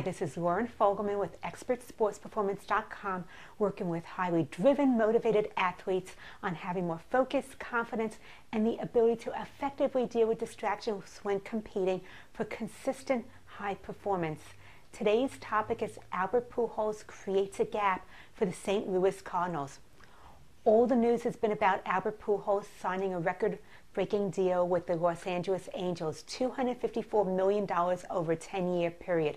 Hi, this is Lauren Fogelman with ExpertSportsPerformance.com, working with highly driven, motivated athletes on having more focus, confidence, and the ability to effectively deal with distractions when competing for consistent high performance. Today's topic is Albert Pujols creates a gap for the St. Louis Cardinals. All the news has been about Albert Pujols signing a record-breaking deal with the Los Angeles Angels, $254 million over a 10-year period.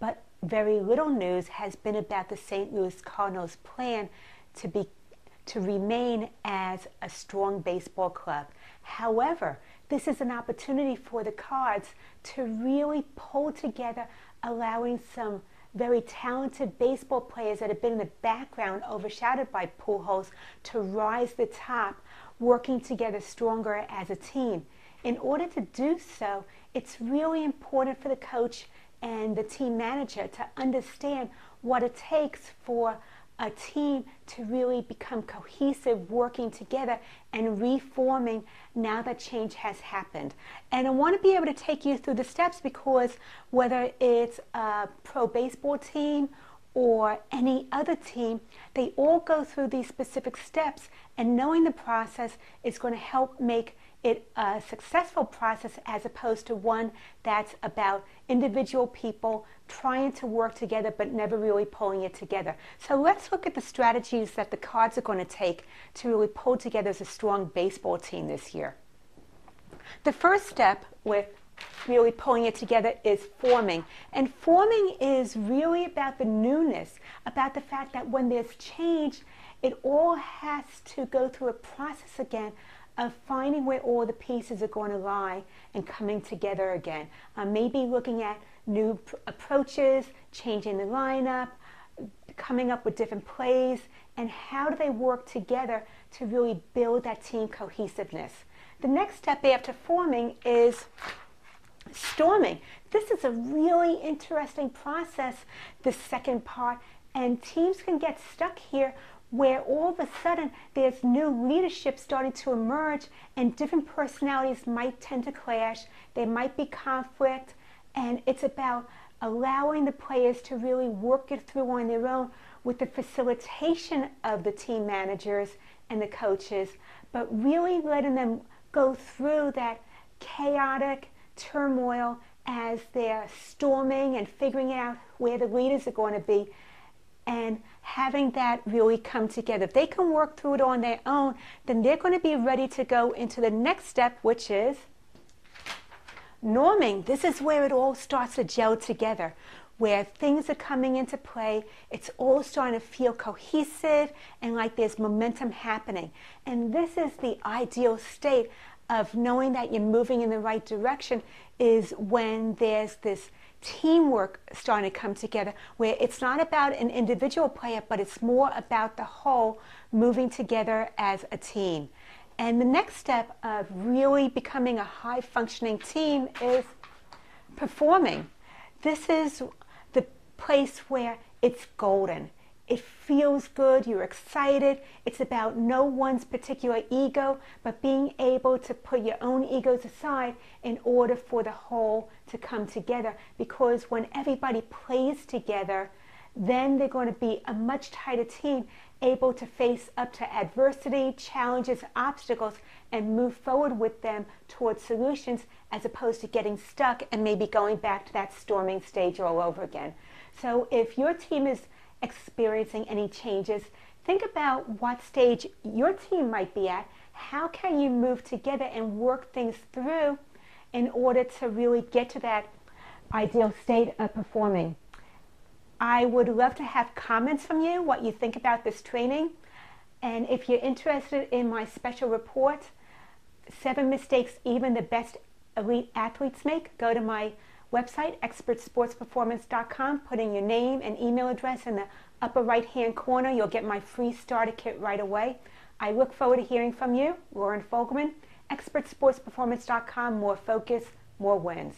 But very little news has been about the St. Louis Cardinals' plan to remain as a strong baseball club. However, this is an opportunity for the Cards to really pull together, allowing some very talented baseball players that have been in the background, overshadowed by Pujols, to rise to the top, working together stronger as a team. In order to do so, it's really important for the coach and the team manager to understand what it takes for a team to really become cohesive, working together and reforming now that change has happened. And I want to be able to take you through the steps, because whether it's a pro baseball team or any other team, they all go through these specific steps, and knowing the process is going to help make it a successful process, as opposed to one that's about individual people trying to work together but never really pulling it together. So let's look at the strategies that the Cards are going to take to really pull together as a strong baseball team this year. The first step with really pulling it together is forming. And forming is really about the newness, about the fact that when there's change, it all has to go through a process again of finding where all the pieces are going to lie and coming together again. Maybe looking at new approaches, changing the lineup, coming up with different plays, and how do they work together to really build that team cohesiveness. The next step after forming is storming. This is a really interesting process, the second part, and teams can get stuck here where all of a sudden there's new leadership starting to emerge, and different personalities might tend to clash. There might be conflict, and it's about allowing the players to really work it through on their own with the facilitation of the team managers and the coaches, but really letting them go through that chaotic turmoil as they're storming and figuring out where the leaders are going to be, and having that really come together. If they can work through it on their own, then they're going to be ready to go into the next step, which is norming. This is where it all starts to gel together, where things are coming into play. It's all starting to feel cohesive and like there's momentum happening. And this is the ideal state of knowing that you're moving in the right direction, is when there's this teamwork starting to come together, where it's not about an individual player, but it's more about the whole moving together as a team. And the next step of really becoming a high-functioning team is performing. This is the place where it's golden. It feels good, you're excited. It's about no one's particular ego, but being able to put your own egos aside in order for the whole to come together. Because when everybody plays together, then they're going to be a much tighter team, able to face up to adversity, challenges, obstacles, and move forward with them towards solutions, as opposed to getting stuck and maybe going back to that storming stage all over again. So if your team is experiencing any changes, think about what stage your team might be at. How can you move together and work things through in order to really get to that ideal state of performing? I would love to have comments from you, what you think about this training. And if you're interested in my special report, 7 Mistakes Even the Best Elite Athletes Make, go to my website, ExpertSportsPerformance.com, put in your name and email address in the upper right-hand corner. You'll get my free starter kit right away. I look forward to hearing from you. Lauren Fogelman, ExpertSportsPerformance.com, more focus, more wins.